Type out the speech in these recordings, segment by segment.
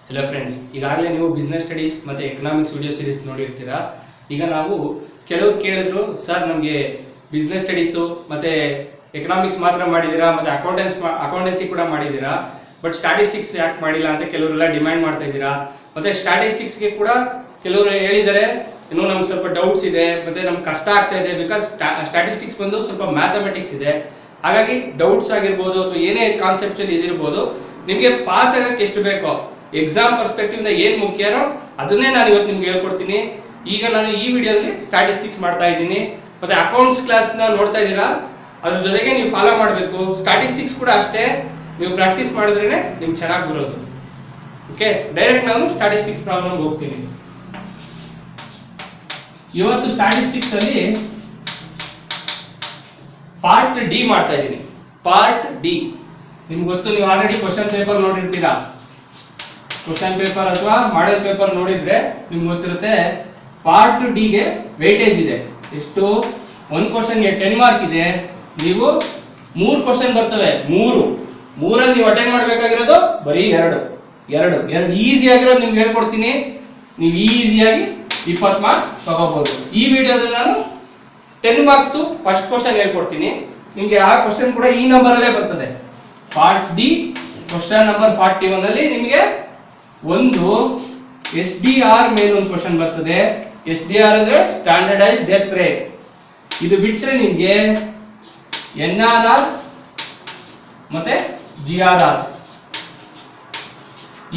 Hello friends, ಈಗಾಗಲೇ ನೀವು business studies ಮತ್ತು ಎಕನಾಮಿಕ್ಸ್ ವಿಡಿಯೋ ಸೀರೀಸ್ ನೋಡಿರ್ತೀರಾ. ಈಗ ನಾವು ಕೆಲವರು ಕೇಳಿದ್ರು, ಸರ್ ನಮಗೆ ಬಿಸ್ನೆಸ್ ಸ್ಟಡೀಸು ಮತ್ತು ಎಕನಾಮಿಕ್ಸ್ ಮಾತ್ರ ಮಾಡಿದ್ದೀರಾ ಮತ್ತು ಅಕೌಂಟೆನ್ಸಿ ಕೂಡ ಮಾಡಿದ್ದೀರಾ, ಬಟ್ ಸ್ಟ್ಯಾಟಿಸ್ಟಿಕ್ಸ್ ಯಾಕೆ ಮಾಡಿಲ್ಲ ಅಂತ ಕೆಲವರೆಲ್ಲ ಡಿಮ್ಯಾಂಡ್ ಮಾಡ್ತಾ ಇದ್ದೀರಾ. ಮತ್ತು ಸ್ಟ್ಯಾಟಿಸ್ಟಿಕ್ಸ್ಗೆ ಕೂಡ ಕೆಲವರು ಹೇಳಿದ್ದಾರೆ, ಇನ್ನೂ ನಮ್ಗೆ ಸ್ವಲ್ಪ ಡೌಟ್ಸ್ ಇದೆ ಮತ್ತು ನಮ್ಗೆ ಕಷ್ಟ ಆಗ್ತಾ ಇದೆ. ಬಿಕಾಸ್ ಸ್ಟ್ಯಾಟಿಸ್ಟಿಕ್ಸ್ ಬಂದು ಸ್ವಲ್ಪ ಮ್ಯಾಥಮೆಟಿಕ್ಸ್ ಇದೆ. ಹಾಗಾಗಿ ಡೌಟ್ಸ್ ಆಗಿರ್ಬೋದು ಅಥವಾ ಏನೇ ಕಾನ್ಸೆಪ್ಚುಯಲ್ ಇದಿರ್ಬೋದು, ನಿಮಗೆ ಪಾಸ್ ಆಗಕ್ಕೆ ಎಷ್ಟು ಬೇಕೋ ಎಕ್ಸಾಮ್ ಪರ್ಸ್ಪೆಕ್ಟಿವ್ ಇಂದ ಏನ್ ಮುಖ್ಯನೋ ಅದನ್ನೇ ನಾನು ಇವತ್ತು ನಿಮ್ಗೆ ಹೇಳ್ಕೊಡ್ತೀನಿ. ಈಗ ನಾನು ಈ ವಿಡಿಯೋದಲ್ಲಿ ಸ್ಟ್ಯಾಟಿಸ್ಟಿಕ್ಸ್ ಮಾಡ್ತಾ ಇದ್ದೀನಿ, ಮತ್ತೆ ಅಕೌಂಟ್ಸ್ ಕ್ಲಾಸ್ ನ ನೋಡ್ತಾ ಇದ್ದೀರಾ, ಅದ್ರ ಜೊತೆಗೆ ನೀವು ಫಾಲೋ ಮಾಡಬೇಕು. ಸ್ಟ್ಯಾಟಿಸ್ಟಿಕ್ಸ್ ಕೂಡ ಅಷ್ಟೇ, ನೀವು ಪ್ರಾಕ್ಟೀಸ್ ಮಾಡಿದ್ರೇನೆ ನಿಮ್ಗೆ ಚೆನ್ನಾಗಿ ಬರೋದು. ಓಕೆ, ಡೈರೆಕ್ಟ್ ನಾನು ಸ್ಟ್ಯಾಟಿಸ್ಟಿಕ್ಸ್ ಪ್ರಾಬ್ಲಮ್ ಹೋಗ್ತೀನಿ. ಇವತ್ತು ಸ್ಟ್ಯಾಟಿಸ್ಟಿಕ್ಸ್ ಅಲ್ಲಿ ಪಾರ್ಟ್ ಡಿ ಮಾಡ್ತಾ ಇದ್ದೀನಿ. ಪಾರ್ಟ್ ಡಿ ನಿಮ್ಗೆ ಗೊತ್ತು, ನೀವು ಆಲ್ರೆಡಿ ಕ್ವಶನ್ ಪೇಪರ್ ನೋಡಿರ್ತೀರಾ. ಕ್ವಶನ್ ಪೇಪರ್ ಅಥವಾ ಮಾಡೆಲ್ ಪೇಪರ್ ನೋಡಿದ್ರೆ ನಿಮ್ಗೆ ಗೊತ್ತಿರುತ್ತೆ, ಪಾರ್ಟ್ ಡಿ ಗೆ ವೇಟೇಜ್ ಇದೆ. ಎಷ್ಟು? ಒಂದು ಕ್ವಶನ್ಗೆ 10 ಮಾರ್ಕ್ ಇದೆ. ನೀವು 3 ಕ್ವಶನ್ ಬರ್ತವೆ. ಮೂರಲ್ಲಿ ನೀವು ಅಟೆಂಡ್ ಮಾಡಬೇಕಾಗಿರೋದು ಬರೀ ಎರಡು ಈಸಿ ಆಗಿರೋದು ನಿಮ್ಗೆ ಹೇಳ್ಕೊಡ್ತೀನಿ. ನೀವು ಈಸಿಯಾಗಿ 20 ಮಾರ್ಕ್ಸ್ ತಗೋಬಹುದು. ಈ ವಿಡಿಯೋದಲ್ಲಿ ನಾನು 10 ಮಾರ್ಕ್ಸ್ ಫಸ್ಟ್ ಕ್ವಶನ್ ಹೇಳ್ಕೊಡ್ತೀನಿ. ನಿಮ್ಗೆ ಆ ಕ್ವಶನ್ ಕೂಡ ಈ ನಂಬರ್ ಅಲ್ಲೇ ಬರ್ತದೆ. ಪಾರ್ಟ್ ಡಿ ಕ್ವಶನ್ ನಂಬರ್ 41 ಅಲ್ಲಿ ನಿಮಗೆ ಒಂದು SDR ಮೇಲೆ ಒಂದು ಕ್ವಶನ್ ಬರ್ತದೆ. SDR ಅಂದ್ರೆ ಸ್ಟ್ಯಾಂಡರ್ಡೈಸ್ ಡೆತ್ ರೇಟ್. ಇದು ಬಿಟ್ಟರೆ ನಿಮಗೆ NRR ಮತ್ತೆ GRR,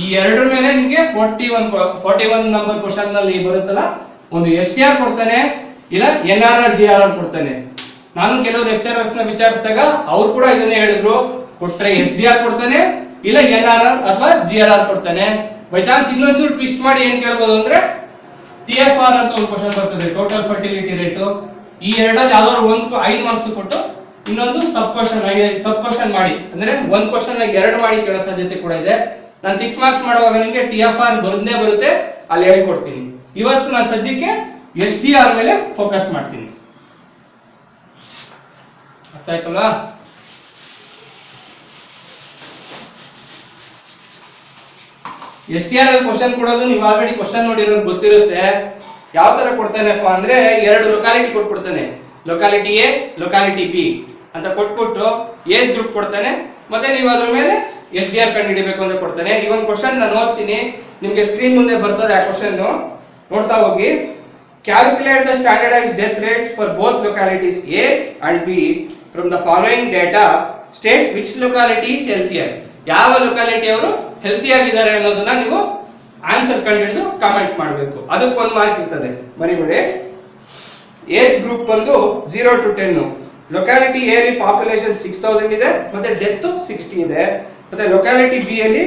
ಈ ಎರಡರ ಮೇಲೆ ನಿಮಗೆ 41 ನಂಬರ್ ಕ್ವಶನ್ ನಲ್ಲಿ ಬರುತ್ತಲ್ಲ, ಒಂದು SDR ಕೊಡ್ತಾನೆ, ಇಲ್ಲ NRR GRR ಕೊಡ್ತಾನೆ. ನಾನು ಕೆಲವು ಲೆಕ್ಚರರ್ಸ್ ನ ವಿಚಾರಿಸಿದಾಗ ಅವ್ರು ಕೂಡ ಇದನ್ನೇ ಹೇಳಿದ್ರು, ಕೊಟ್ರೆ SDR ಕೊಡ್ತಾನೆ, ಇಲ್ಲ NRR ಅಥವಾ GRR ಕೊಡ್ತಾನೆ. ಬೈ ಚಾನ್ಸ್ ಇನ್ನೊಂಚೂರು ಟ್ವಿಸ್ಟ್ ಮಾಡಿ ಏನ್ ಕೇಳ್ಬೋದು ಅಂದ್ರೆ TFR ಅಂತ ಒಂದು ಕ್ವಶನ್ ಬರ್ತದೆ, ಟೋಟಲ್ ಫರ್ಟಿಲಿಟಿ ರೇಟ್. ಈ ಎರಡಲ್ಲಿ ಯಾವ್ದಾದ್ರು ಒಂದು 5 ಮಾರ್ಕ್ಸ್ ಕೊಟ್ಟು ಇನ್ನೊಂದು ಸಬ್ ಕ್ವಶನ್ ಮಾಡಿ, ಅಂದ್ರೆ ಒಂದು ಕ್ವಶನ್ ಎರಡು ಮಾಡಿ ಕೇಳೋ ಸಾಧ್ಯತೆ ಕೂಡ ಇದೆ. ನಾನು 6 ಮಾರ್ಕ್ಸ್ ಮಾಡುವಾಗ ನಿಮಗೆ TFR ಬಂದೇ ಬರುತ್ತೆ, ಅಲ್ಲಿ ಹೇಳ್ಕೊಡ್ತೀನಿ. ಇವತ್ತು ನಾನು ಸದ್ಯಕ್ಕೆ SDR ಮೇಲೆ ಫೋಕಸ್ ಮಾಡ್ತೀನಿ. ಅರ್ಥ ಆಯ್ತಲ್ಲ? SDR ಅಲ್ಲಿ ಕ್ವಶನ್ ಕೊಡೋದು ನೀವು ಆಲ್ರೆಡಿ ಕ್ವಶನ್ ನೋಡಿರೋದು ಗೊತ್ತಿರುತ್ತೆ. ಯಾವ ತರ ಕೊಡ್ತಾನೆಪ್ಪ ಅಂದ್ರೆ, 2 ಲೊಕಾಲಿಟಿ ಕೊಟ್ಬಿಡ್ತಾನೆ. ಲೊಕಾಲಿಟಿ ಎ, ಲೊಕಾಲಿಟಿ ಬಿ ಅಂತ ಕೊಟ್ಬಿಟ್ಟು ಏಜ್ ಗ್ರೂಪ್ ಕೊಡ್ತಾನೆ, ಮತ್ತೆ ನೀವು ಅದ್ರ ಮೇಲೆ SDR ಕಂಡುಹಿಡಿಬೇಕು ಅಂತ ಕೊಡ್ತಾನೆ. ಈ ಒಂದು ಕ್ವಶನ್ ನಾನು ಓದ್ತೀನಿ, ನಿಮ್ಗೆ ಸ್ಕ್ರೀನ್ ಮುಂದೆ ಬರ್ತದೆ. ಆ ಕ್ವಶನ್ ನೋಡ್ತಾ ಹೋಗಿ. Calculate the standardized death rates for both localities A and B from the following data. State which locality is healthier. ಯಾವ ಲೊಕಾಲಿಟಿ ಅವರು ಹೆಲ್ತಿ ಆಗಿದ್ದಾರೆ ಅನ್ನೋದನ್ನ ನೀವು ಆನ್ಸರ್ ಕಂಡುಹಿಡಿದು ಕಾಮೆಂಟ್ ಮಾಡಬೇಕು. ಅದಕ್ಕೆ 1 ಮಾರ್ಕ್ ಇರ್ತದೆ, ಮರಿಬೇಡಿ. ಏಜ್ ಗ್ರೂಪ್ ಬಂದು 0 to 10. ಲೊಕಾಲಿಟಿ ಎ ಅಲ್ಲಿ ಪಾಪ್ಯುಲೇಷನ್ 6000 ಇದೆ, ಮತ್ತೆ ಡೆತ್ 60 ಇದೆ. ಮತ್ತೆ ಲೊಕಾಲಿಟಿ ಬಿ ಅಲ್ಲಿ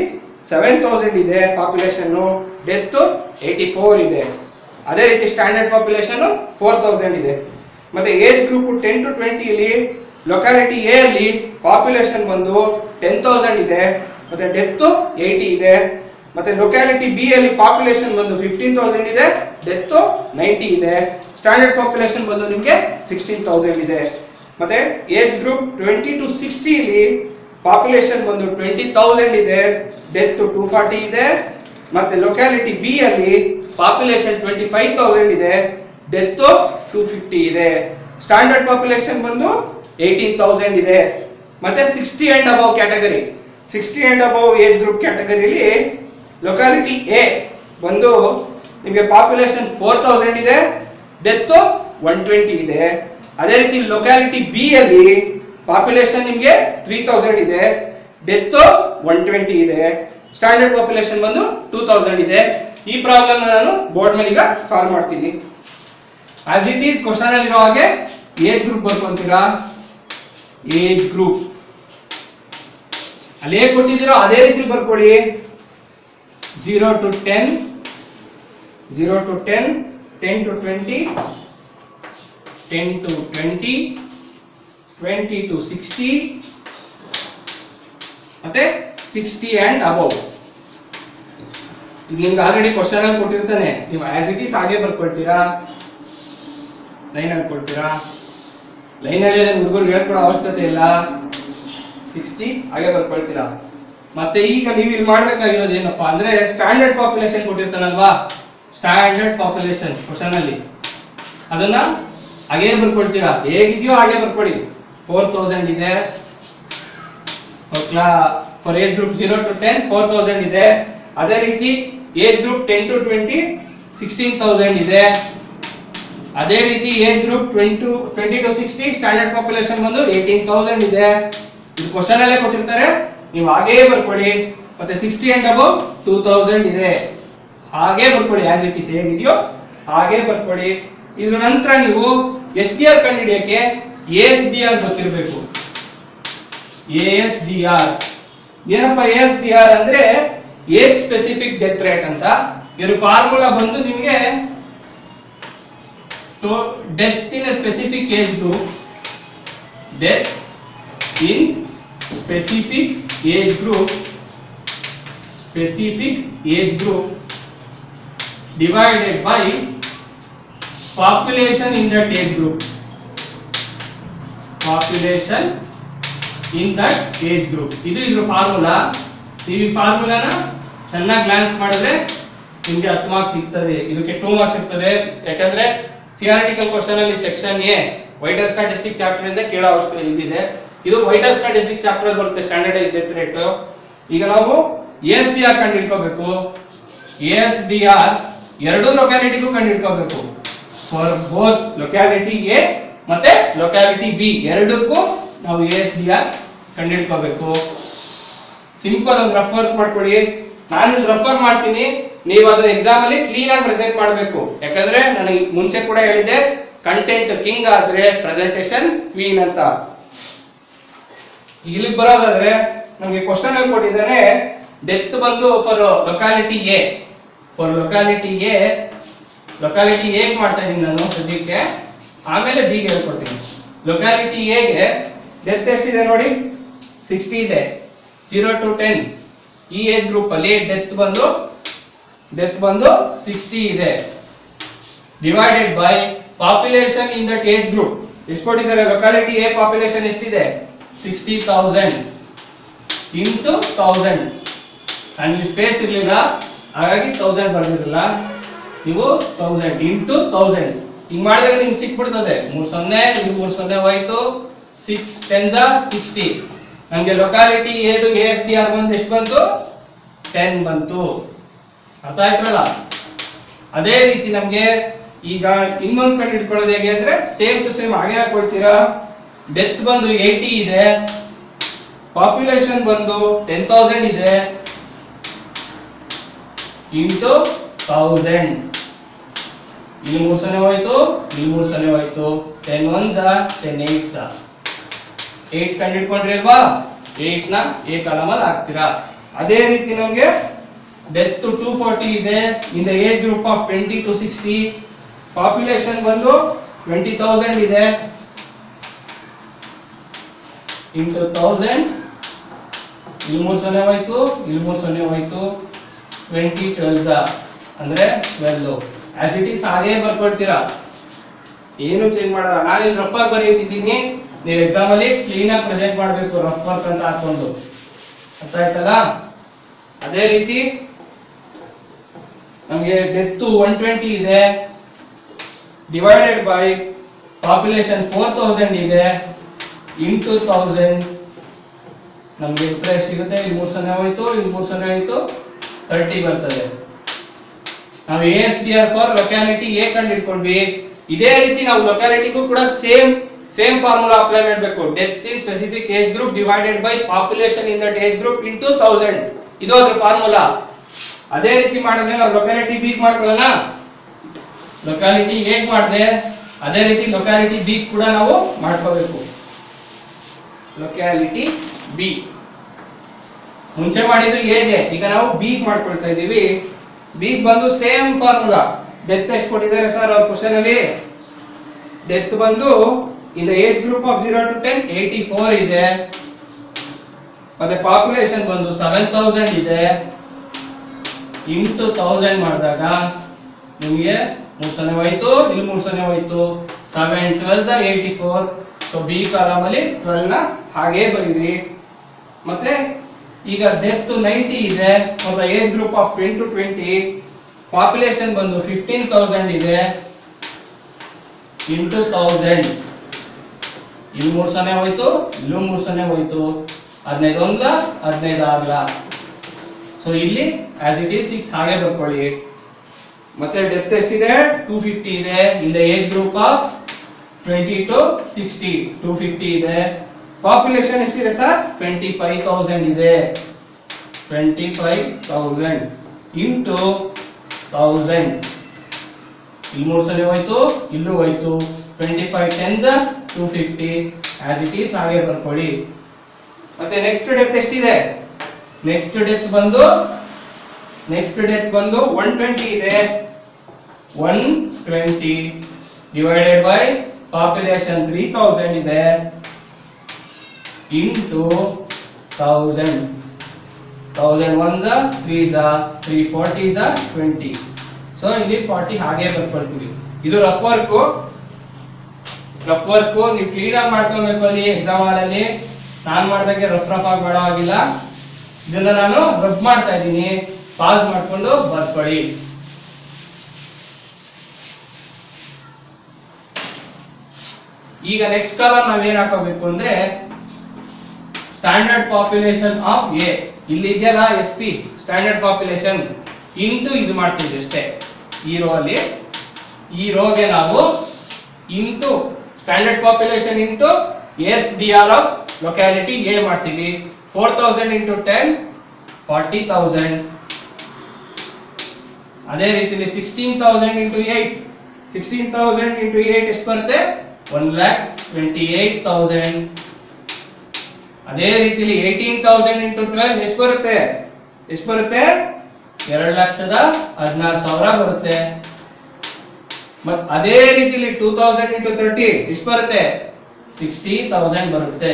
7000 ಇದೆ ಪಾಪ್ಯುಲೇಷನ್, ಡೆತ್ 84 ಇದೆ. ಅದೇ ರೀತಿ ಸ್ಟ್ಯಾಂಡರ್ಡ್ ಪಾಪ್ಯುಲೇಷನ್ 4000 ಇದೆ. ಮತ್ತೆ ಏಜ್ ಗ್ರೂಪ್ 10 to 20 ಇಲ್ಲಿ ಲೊಕಾಲಿಟಿ ಎ ಅಲ್ಲಿ ಪಾಪ್ಯುಲೇಷನ್ ಬಂದು 10000 ಇದೆ, ಮತ್ತೆ ಡೆತ್ 80 ಇದೆ. ಮತ್ತೆ ಲೊಕಾಲಿಟಿ ಬಿ ಅಲ್ಲಿ ಪಾಪ್ಯುಲೇಷನ್ ಬಂದು 15000 ಇದೆ, ಡೆತ್ 90 ಇದೆ. ಸ್ಟ್ಯಾಂಡರ್ಡ್ ಪಾಪ್ಯುಲೇಷನ್ ಬಂದು ನಿಮಗೆ 16000 ಇದೆ. ಮತ್ತೆ ಏಜ್ ಗ್ರೂಪ್ 20 to 60 ಇಲ್ಲಿ ಪಾಪ್ಯುಲೇಷನ್ ಬಂದು 20000 ಇದೆ, ಡೆತ್ 240 ಇದೆ. ಮತ್ತೆ ಲೊಕಾಲಿಟಿ ಬಿ ಅಲ್ಲಿ ಪಾಪ್ಯುಲೇಷನ್ 25000 ಇದೆ, ಡೆತ್ 250 ಇದೆ. ಸ್ಟ್ಯಾಂಡರ್ಡ್ ಪಾಪ್ಯುಲೇಷನ್ ಬಂದು 18000 ಇದೆ. ಮತ್ತೆ 60 and above category, 60 and above age group ಕ್ಯಾಟಗರಿಲಿ ಲೊಕಾಲಿಟಿ ಎ ಬಂದು ನಿಮಗೆ ಪಾಪ್ಯುಲೇಷನ್ 4000 ಇದೆ, ಡೆತ್ 120 ಇದೆ. ಅದೇ ರೀತಿ ಲೊಕಾಲಿಟಿ ಬಿ ಅಲ್ಲಿ ಪಾಪ್ಯುಲೇಷನ್ ನಿಮಗೆ 3000 ಇದೆ, ಡೆತ್ 120 ಇದೆ. ಸ್ಟ್ಯಾಂಡರ್ಡ್ ಪಾಪ್ಯುಲೇಷನ್ ಬಂದು 2000 ಇದೆ. ಈ ಪ್ರಾಬ್ಲಮ್ ನಾನು ಬೋರ್ಡ್ ಮೇಲೆ ಈಗ ಸಾಲ್ವ್ ಮಾಡ್ತೀನಿ. ಆಸ್ ಇಟ್ ಈಸ್ ಕ್ವಶನ್ ಅಲ್ಲಿ ಇರೋ ಹಾಗೆ ಏಜ್ ಗ್ರೂಪ್ ಬರ್ಕೊಂತೀರಾ. ಏಜ್ ಗ್ರೂಪ್ ಅಲ್ಲಿ ಹೇಗೆ ಕೊಟ್ಟಿದ್ದೀರೋ ಅದೇ ರೀತಿ ಬರ್ಕೊಳ್ಳಿ. 0 to 10, 0 to 10, 10 to 20, 10 to 20, 20 to 60, ಮತ್ತೆ 60 and above. ಇದು ನಿಮ್ಗೆ ಆಲ್ರೆಡಿ ಕ್ವಶನ್ ಅಲ್ಲಿ ಕೊಟ್ಟಿರ್ತಾನೆ, ನೀವು ಆಸ್ ಇಟ್ ಈಸ್ ಹಾಗೆ ಬರ್ಕೊಳ್ತೀರಾ. ಲೈನ್ ಅಲ್ಲಿ ಕೊಡ್ತೀರಾ, ಲೈನ್ ಅಲ್ಲಿ ಹುಡುಗರು ಹೇಳ್ಕೊಡೋ ಅವಶ್ಯಕತೆ ಇಲ್ಲ. 60 ಹಾಗೆ ಬರ್ಕೊಳ್ತೀರಾ. ಮತ್ತೆ ಈಗ ನೀವು ಇಲ್ಲಿ ಮಾಡ್ಬೇಕಾಗಿರೋದು ಏನಪ್ಪಾ ಅಂದ್ರೆ ಸ್ಟ್ಯಾಂಡರ್ಡ್ ಪಾಪ್ಯುಲೇಷನ್ ಕೊಟ್ಟಿರ್ತಾನಲ್ವಾ, ಸ್ಟ್ಯಾಂಡರ್ಡ್ ಪಾಪ್ಯುಲೇಷನ್ ಕ್ವಶನ್ ಅಲ್ಲಿ ಅದನ್ನ ಹಾಗೆ ಬರ್ಕೊಳ್ತೀರಾ, ಹೇಗಿದೆಯೋ ಹಾಗೆ ಬರ್ಕೊಳ್ಳಿ. 4000 ಇದೆ ಫಾರ್ ಏಜ್ ಗ್ರೂಪ್ 0 to 10 4000 ಇದೆ. ಅದೇ ರೀತಿ ಏಜ್ ಗ್ರೂಪ್ 10 to 20 16,000 ಇದೆ. ಅದೇ ರೀತಿ age group 20 to 60 standard population ಬಂದು 18,000 ಇದೆ. ಇದು ಕ್ವಶನ್ ಅಲ್ಲೇ ಕೊಟ್ಟಿರ್ತಾರೆ, ನೀವು ಹಾಗೇ ಬರ್ಕೊಳ್ಳಿ. ಮತ್ತೆ 60 and above 2000 ಇದೆ, ಹಾಗೆ ಬರ್ಕೊಳ್ಳಿ. ಆಸ್ ಇಟ್ ಇಸ್ ಹೇಗಿದೆಯೋ ಹಾಗೆ ಬರ್ಕೊಳ್ಳಿ. ಇದ್ರ ನಂತರ ನೀವು SDR ಕಂಡುಹಿಡಿಯಕ್ಕೆ ASDR ಗೊತ್ತಿರಬೇಕು. ASDR ಏನಪ್ಪ ASDR ಅಂದ್ರೆ ಏಜ್ ಸ್ಪೆಸಿಫಿಕ್ ಡೆತ್ ರೇಟ್ ಅಂತ. ಇದ್ರ ಫಾರ್ಮುಲಾ ಬಂದು ನಿಮಗೆ death in specific age group, death in specific age group, specific age group divided by population in that age group, population in that age group. ಇದು ಇದ್ರ formula. ನೀವು ಈ ಫಾರ್ಮುಲಾನ ಚೆನ್ನಾಗಿ glance ಮಾಡಿದ್ರೆ ನಿಮಗೆ 10 ಮಾರ್ಕ್ಸ್ ಸಿಗ್ತದೆ. ಇದಕ್ಕೆ 2 ಮಾರ್ಕ್ಸ್ ಸಿಗ್ತದೆ, ಯಾಕಂದ್ರೆ ಥಿಯರಿಟಿಕಲ್ ಕ್ವಶನ್ ಅಲ್ಲಿ section A vital statistic chapter ಇಂದ ಕೇಳೋ ಅವಶ್ಯಕತೆ ಇದಿದೆ. ಇದು ವೈಟಲ್ ಸ್ಟಾಟಿಸ್ಟಿಕ್ ಚಾಪ್ಟರ್ ಅಲ್ಲಿ ಬರುತ್ತೆ ಸ್ಟ್ಯಾಂಡರ್ಡ್ ಡೆತ್ ರೇಟ್. ಈಗ ನಾವು ASDR ಕಂಡು ಹಿಡ್ಕೋಬೇಕು. ASDR ಎರಡು ಲೊಕ್ಯಾಲಿಟಿಗೂ ಕಂಡು ಹಿಡ್ಕೋಬೇಕು. ಫಾರ್ ಬೋತ್ ಲೊಕ್ಯಾಲಿಟಿ ಎ ಮತ್ತೆ ಲೊಕ್ಯಾಲಿಟಿ ಬಿ ಎರಡಕ್ಕೂ ನಾವು ASDR ಕಂಡು ಹಿಡ್ಕೋಬೇಕು. ಸಿಂಪಲ್ ಒಂದು ರಫ್ ವರ್ಕ್ ಮಾಡ್ಕೊಳ್ಳಿ. ನಾನು ರಫ್ ವರ್ಕ್ ಮಾಡ್ತೀನಿ, ನೀವು ಅದನ್ನ ಎಕ್ಸಾಮ್ ಅಲ್ಲಿ ಕ್ಲೀನ್ ಆಗಿ ಪ್ರೆಸೆಂಟ್ ಮಾಡಬೇಕು. ಯಾಕಂದ್ರೆ ನಾನು ಮುಂಚೆ ಕೂಡ ಹೇಳಿದೆ, ಕಂಟೆಂಟ್ ಕಿಂಗ್ ಆದ್ರೆ ಪ್ರೆಸೆಂಟೇಷನ್ ಕ್ವೀನ್ ಅಂತ. ಇಲ್ಲಿಗೆ ಬರೋದಾದ್ರೆ ನಮಗೆ ಕ್ವಶನ್ ಅಲ್ಲಿ ಕೊಟ್ಟಿದ್ದಾನೆ ಡೆತ್ ಬಂದು for locality A. For locality A, locality A ಮಾಡ್ತಾ ಇದೀನಿ ನಾನು ಸದ್ಯಕ್ಕೆ, ಆಮೇಲೆ ಬಿ ಗೆ ಹೇಳ್ಕೊಡ್ತೀನಿ. ಲೊಕ್ಯಾಲಿಟಿ ಎ ಗೆ ಡೆತ್ ಎಷ್ಟಿದೆ ನೋಡಿ, 60 ಇದೆ. 0 to 10 ಈ ಏಜ್ ಗ್ರೂಪ್ ಅಲ್ಲಿ ಡೆತ್ ಬಂದು 60 ಇದೆ. Divided by population in that age group ಎಷ್ಟು ಕೊಟ್ಟಿದ್ದಾರೆ? ಲೊಕ್ಯಾಲಿಟಿ ಎ ಪಾಪ್ಯುಲೇಷನ್ ಎಷ್ಟಿದೆ? 60,000 ಇಂಟು 1000. ನನಗೆ ಸ್ಪೇಸ್ ಇರಲಿಲ್ಲ, ಹಾಗಾಗಿ 1000 ಬರ್ದಿರಲಿಲ್ಲ. ನೀವು 1000 ಇಂಟು 1000 ಹಿಂಗ್ ಮಾಡಿದಾಗ ನಿಮ್ಗೆ ಸಿಕ್ಬಿಡ್ತದೆ. 3 0 3 0 ಹೋಯ್ತು, 6 10s 60. ನಮಗೆ ಲೊಕ್ಯಾಲಿಟಿ ಏದು ASDR ಬಂದು ಎಷ್ಟು ಬಂತು? 10 ಬಂತು. ಅರ್ಥ ಆಯ್ತಲ್ಲ? ಅದೇ ರೀತಿ ನಮಗೆ ಈಗ ಇನ್ನೊಂದು ಕಂಡು ಹಿಡ್ಕೊಳ್ಳೋದು ಹೇಗೆ ಅಂದ್ರೆ ಸೇಮ್ ಟು ಸೇಮ್ ಹಾಗೆ ಹಾಕೊಳ್ತೀರಾ. ಡೆತ್ ಬಂದು 80 ಇದೆ, ಪಾಪ್ಯುಲೇಷನ್ ಬಂದು 10,000 ಇದೆ, ಇಂಟು 1000. ಇಲ್ಲಿ 3 0 ಹೋಯ್ತು, ಇಲ್ಲಿ 3 0 ಹೋಯ್ತು. 10 1s 10 8s 8 ಕಂಡು ಹಿಡ್ಕೊಂಡ್ರಿ ಅಲ್ವಾ? 8 ನ A ಕಾಲಮ್ ಅಲ್ಲಿ ಹಾಕ್ತೀರಾ. ಅದೇ ರೀತಿ ನಮಗೆ ಡೆತ್ 240 ಇದೆ in the age group of 20 to 60. Population ಬಂದು 20,000 ಇದೆ, ಇಂಟು 1000. ಇಲ್ಲಿ 3 0 ಹೋಯ್ತು, ಇಲ್ಲಿ 3 0 ಹೋಯ್ತು. 20 12s ಅಂದ್ರೆ 12. ಆಸ್ ಇಟ್ ಈಸ್ ಹಾಗೆ ಬರ್ಕೊಳ್ತೀರಾ, ಏನು ಚೇಂಜ್ ಮಾಡಲ್ಲ. ನಾನು ಇಲ್ಲಿ ರಫ್ ಆಗಿ ಬರೀತಿದ್ದೀನಿ, ನೀವು ಎಕ್ಸಾಮ್ ಅಲ್ಲಿ ಕ್ಲೀನ್ ಆಗಿ ಪ್ರೆಸೆಂಟ್ ಮಾಡಬೇಕು, ರಫ್ ವರ್ಕ್ ಅಂತ ಹಾಕೊಂಡು. ಅರ್ಥ ಆಯ್ತಲ್ಲ? ಅದೇ ರೀತಿ ನಮಗೆ ಡೆತ್ 120 ಇದೆ, ಡಿವೈಡೆಡ್ ಬೈ ಪಾಪ್ಯುಲೇಷನ್ 4000 ಇದೆ, ಇಂಟು 1000. ನಮಗೆ ಉತ್ತರ ಸಿಗುತ್ತೆ. ಇಲ್ಲಿ 3 0 ಹೋಯ್ತು, ಇಲ್ಲಿ 3 0 ಹೋಯ್ತು, 30 ಬರ್ತದೆ. ನಾವು ASDR ಫಾರ್ ಲೊಕ್ಯಾಲಿಟಿ ಎ ಕಂಡು ಹಿಡ್ಕೊಂಡ್ವಿ. ಇದೇ ರೀತಿ ನಾವು ಲೊಕ್ಯಾಲಿಟಿಗೂ ಕೂಡ ಸೇಮ್ ಫಾರ್ಮುಲಾ ಅಪ್ಲೈ ಮಾಡಬೇಕು. Death in specific age group divided by population in that age group into 1000. ಇದು ಅದರ ಫಾರ್ಮುಲಾ. ಅದೇ ರೀತಿ ಮಾಡಿದ್ರೆ ನಾವು ಲೊಕ್ಯಾಲಿಟಿ ಬಿ ಮಾಡ್ಕೊಳ್ಳೋಣ. ಲೊಕ್ಯಾಲಿಟಿ ಎ ಮಾಡಿದೆ, ಅದೇ ರೀತಿ ಲೊಕ್ಯಾಲಿಟಿ ಬಿ ಕೂಡ ನಾವು ಮಾಡ್ಕೋಬೇಕು. ಲೊಕ್ಯಾಲಿಟಿ ಬಿ ಮುಂಚೆ ಮಾಡಿದ್ದು ಎಗೆ, ಈಗ ನಾವು ಬಿ ಮಾಡ್ಕೊಳ್ತಾ ಇದೀವಿ. ಬಿ ಬಂದು ಸೇಮ್ ಫಾರ್ಮುಲಾ. ಡೆತ್ ಎಷ್ಟು ಕೊಟ್ಟಿದ್ದಾರೆ ಸರ್ ಅವ್ರ ಕ್ವಶನ್ ಅಲ್ಲಿ? ಡೆತ್ ಬಂದು in the age group of 0 to 10 84 ಇದೆ, ಮತ್ತೆ ಪಾಪ್ಯುಲೇಷನ್ ಬಂದು 7000 ಇದೆ, ಇಂಟು 1000 ಮಾಡಿದಾಗ ನಿಮಗೆ 3 0 ಹೋಯ್ತು, ಇಲ್ಲಿ 3 0 ಹೋಯ್ತು. 7 12s 84. ಸೊ ಬಿ ಕಾಲಮ್ ಅಲ್ಲಿ 12 ನ ಹಾಗೆ ಬರೀರಿ. ಮತ್ತೆ ಈಗ ಡೆತ್ 90 ಇದೆ ಮತ್ತು age group of 10 to 20, population ಬಂದು 15,000 ಇದೆ ಇಂಟು 1000, ಇಲ್ಲಿ 3 ಹೋಯ್ತು, ಇಲ್ಲೂ 3 ಹೋಯ್ತು, 15 ಒಂದ್ಲ 15 ಆಗ್ಲ. ಸೊ ಇಲ್ಲಿ ಆಸ್ ಇಟ್ ಈಸ್ 6 ಹಾಗೆ ಬರ್ಕೊಳ್ಳಿ. ಮತ್ತೆ ಡೆತ್ ಎಷ್ಟಿದೆ 250 ಇದೆ. In the age group of 20 to 60 250 ಇದೆ. ಪಾಪ್ಯುಲೇಷನ್ ಎಷ್ಟಿದೆ ಸರ್ 25,000 ಇದೆ. 25,000 ಇಂಟು 1000, ಇಲ್ಲಿ 3 ಹೋಯ್ತು, ಇಲ್ಲೂ ಹೋಯ್ತು, 25 10s 250 ಆಸ್ ಇಟ್ ಈಸ್ ಹಾಗೆ ಬರ್ಕೊಳ್ಳಿ. ಮತ್ತೆ ನೆಕ್ಸ್ಟ್ ಡೆತ್ ಎಷ್ಟಿದೆ, ನೆಕ್ಸ್ಟ್ ಡೆತ್ ಬಂದು 120 ಇದೆ. 120 ಡಿವೈಡೆಡ್ ಬೈ ಪಾಪ್ಯುಲೇಷನ್ 3000 ಇದೆ into 1000. 1000 1s 3s 340s 20. So ಇಲ್ಲಿ 40 ಹಾಗೆ ಬರ್ಕೊಳ್ತೀವಿ. ಇದು ರಫ್ ವರ್ಕ್ ನೀವು ಕ್ಲೀನ್ ಆಗಿ ಮಾಡ್ಕೊಬೇಕು. ಅಲ್ಲಿ ಎಕ್ಸಾಮ್ ಹಾಲಲ್ಲಿ ನಾನು ಮಾಡ್ದಂಗೆ ರಫ್ ಆಗಿ ಮಾಡೋವಾಗಿಲ್ಲ. ಇದನ್ನ ನಾನು ರಬ್ ಮಾಡ್ತಾ ಇದ್ದೀನಿ, ಪಾಸ್ ಮಾಡ್ಕೊಂಡು ಬರ್ಕೊಳ್ಳಿ. ಈಗ ನೆಕ್ಸ್ಟ್ ಕಾಲಮ್ ನಾವೇನ್ ಹಾಕೋಬೇಕು ಅಂದ್ರೆ ಸ್ಟ್ಯಾಂಡರ್ಡ್ ಪಾಪ್ಯುಲೇಷನ್ ಆಫ್ ಎ. ಇಲ್ಲಿ ಇದೆಯಲ್ಲ SP ಸ್ಟ್ಯಾಂಡರ್ಡ್ ಪಾಪ್ಯುಲೇಷನ್ ಇಂಟು ಇದು ಮಾಡ್ತೀವಿ ಅಷ್ಟೇ. ಈ ರೋಗೆ ನಾವು into standard population into SDR of locality A ಮಾಡ್ತೀವಿ. 4000 ಇಂಟು 10 40,000. ಅದೇ ರೀತಿಲಿ 16,000 ಇಂಟು 8 16,000 ಇಂಟು 8 ಎಷ್ಟು ಬರುತ್ತೆ 1,28,000. ಅದೇ ರೀತಿಲಿ 18,000 ಇಂಟು 12 ಎಷ್ಟು ಬರುತ್ತೆ 2,16,000 ಬರುತ್ತೆ. ಮತ್ತೆ ಅದೇ ರೀತಿಲಿ 2,000 ಇಂಟು 30 ಎಷ್ಟು ಬರುತ್ತೆ 60,000 ಬರುತ್ತೆ.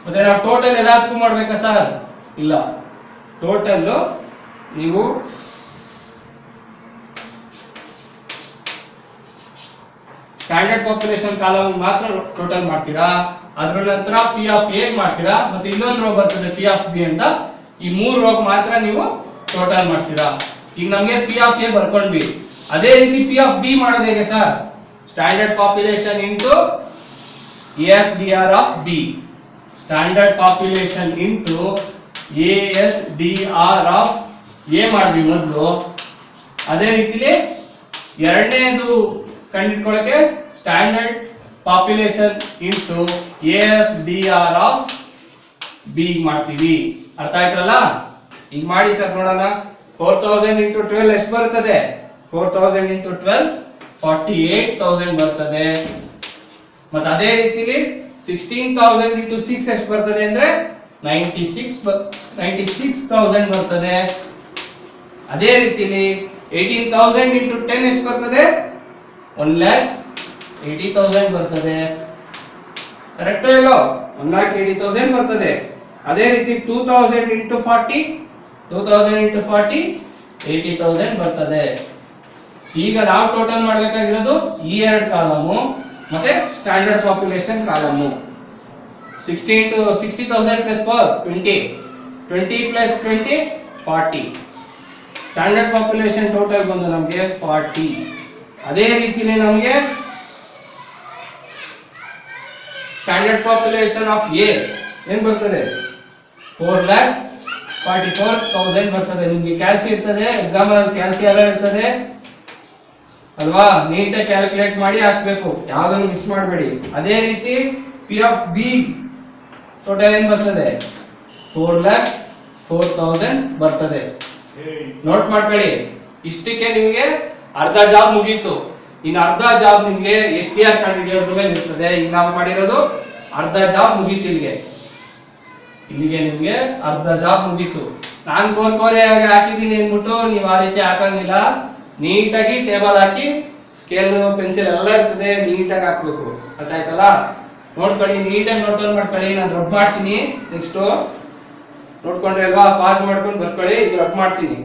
ಮತ್ತೆ ನಾವು ಟೋಟಲ್ ಎಲ್ಲದಕ್ಕೂ ಮಾಡ್ಬೇಕಾ ಸರ್, ಇಲ್ಲ. ಟೋಟಲ್ ನೀವು ಸ್ಟ್ಯಾಂಡರ್ಡ್ ಪಾಪ್ಯುಲೇಷನ್ ಕಾಲಮ್ ಮಾತ್ರ ಟೋಟಲ್ ಮಾಡ್ತೀರಾ. ಅದ್ರ ನಂತರ P ಆಫ್ A ಮಾಡ್ತೀರಾ. ಮತ್ತೆ ಇನ್ನೊಂದು ರೋ ಬರ್ತದೆ P ಆಫ್ B ಅಂತ. ಈ 3 ರೋಗ್ ಮಾತ್ರ ನೀವು ಟೋಟಲ್ ಮಾಡ್ತೀರಾ. ಈಗ ನಮಗೆ P ಆಫ್ A ಬರ್ಕೊಂಡ್ವಿ. ಅದೇ ರೀತಿ P ಆಫ್ B ಮಾಡೋದು ಹೇಗೆ sir, standard population into ASDR of B. Standard population into ASDR of A ಮಾಡಿದ್ವಿ ಮೊದಲು. ಅದೇ ರೀತಿಲಿ ಎರಡನೇದು ಕಂಡುಹಿಡ್ಕೊಳ್ಳೋಕೆ standard population into ASDR of B ಮಾಡ್ತೀವಿ. ಅರ್ಥ ಆಯ್ತಲ್ಲ? ಈಗ ಮಾಡಿ ಸರ್ ನೋಡೋಣ. 4,000 ಇಂಟು 12 ಎಷ್ಟು ಬರ್ತದೆ 4,000 ಇಂಟು 12 48,000 ಬರ್ತದೆ. ಮತ್ತೆ ಅದೇ ರೀತಿಲಿ 16,000 ಇಂಟು 6 ಎಷ್ಟು ಬರ್ತದೆ ಅಂದ್ರೆ 96,000 ಬರ್ತದೆ. ಅದೇ ರೀತಿಲಿ 18,000 ಇಂಟು 10 ಎಷ್ಟು ಬರ್ತದೆ 1,80,000 ಬರ್ತದೆ. ಕರೆಕ್ಟ್ ಇಲ್ಲೋ 1,80,000 ಬರ್ತದೆ. ಅದೇ ರೀತಿ 2,000 ಇಂಟು 40 80,000 ಬರ್ತದೆ. ಈಗ ನಾವು ಟೋಟಲ್ ಮಾಡಬೇಕಾಗಿರೋದು ಈ ಎರಡು ಕಾಲಮು ಮತ್ತೆ standard population column. 60,000 plus 20 plus 20 40. Standard population total ಬಂದು ನಮಗೆ 40. ಅದೇ ರೀತಿಯಲ್ಲಿ ನಮಗೆ ಸ್ಟ್ಯಾಂಡರ್ಡ್ ಪಾಪ್ಯುಲೇಷನ್ ಆಫ್ ಎ ಏನ್ ಬರ್ತದೆ 4,44,000 ಬರ್ತದೆ. ನಿಮ್ಗೆ ಕ್ಯಾಲ್ಸಿ ಇರ್ತದೆ, ಎಕ್ಸಾಮ್ ಅಲ್ಲಿ ಕ್ಯಾಲ್ಸಿ ಎಲ್ಲ ಇರ್ತದೆ ಅಲ್ವಾ, ನೀಟಾಗಿ ಕ್ಯಾಲ್ಕುಲೇಟ್ ಮಾಡಿ ಹಾಕ್ಬೇಕು, ಯಾವ್ದನ್ನು ಮಿಸ್ ಮಾಡಬೇಡಿ. ಅದೇ ರೀತಿ P ಆಫ್ B ಟೋಟಲ್ ಏನ್ ಬರ್ತದೆ 4,04,000 ಬರ್ತದೆ. ನೋಟ್ ಮಾಡ್ಕೊಳ್ಳಿ. ಇಷ್ಟಕ್ಕೆ ನಿಮಗೆ ಅರ್ಧ ಜಾಬ್ ಮುಗೀತು. ಇನ್ನು ಅರ್ಧ ಜಾಬ್ ನಿಮ್ಗೆ SDR ಕಂಡುಹಿಡಿಯೋದ್ರ ಮೇಲೆ ಇರ್ತದೆ. ಈಗ ನಾವು ಮಾಡಿರೋದು ಅರ್ಧ ಜಾಬ್ ಮುಗೀತು. ಇಲ್ಲಿಗೆ ನಿಮ್ಗೆ ಅರ್ಧ ಜಾಬ್ ಮುಗೀತು. ನಾನು ಕೋರೆ ಹಾಕಿದ್ದೀನಿ ಅಂದ್ಬಿಟ್ಟು ನೀವು ಆ ರೀತಿ ಹಾಕಂಗಿಲ್ಲ. ನೀಟಾಗಿ ಟೇಬಲ್ ಹಾಕಿ ಸ್ಕೇಲ್ ಪೆನ್ಸಿಲ್ ಎಲ್ಲ ಇರ್ತದೆ, ನೀಟಾಗಿ ಹಾಕ್ಬೇಕು. ಅರ್ಥ ಆಯ್ತಲ್ಲ? ನೋಡ್ಕೊಳ್ಳಿ, ನೀಟಾಗಿ ನೋಟ್ ಮಾಡ್ಕೊಳ್ಳಿ. ನಾನು ರಬ್ ಮಾಡ್ತೀನಿ. ನೆಕ್ಸ್ಟ್ ನೋಡ್ಕೊಂಡ್ರೆ ಅಲ್ವಾ, ಪಾಸ್ ಮಾಡ್ಕೊಂಡು ಬರ್ಕೊಳ್ಳಿ. ಈಗ ರಬ್ ಮಾಡ್ತೀನಿ.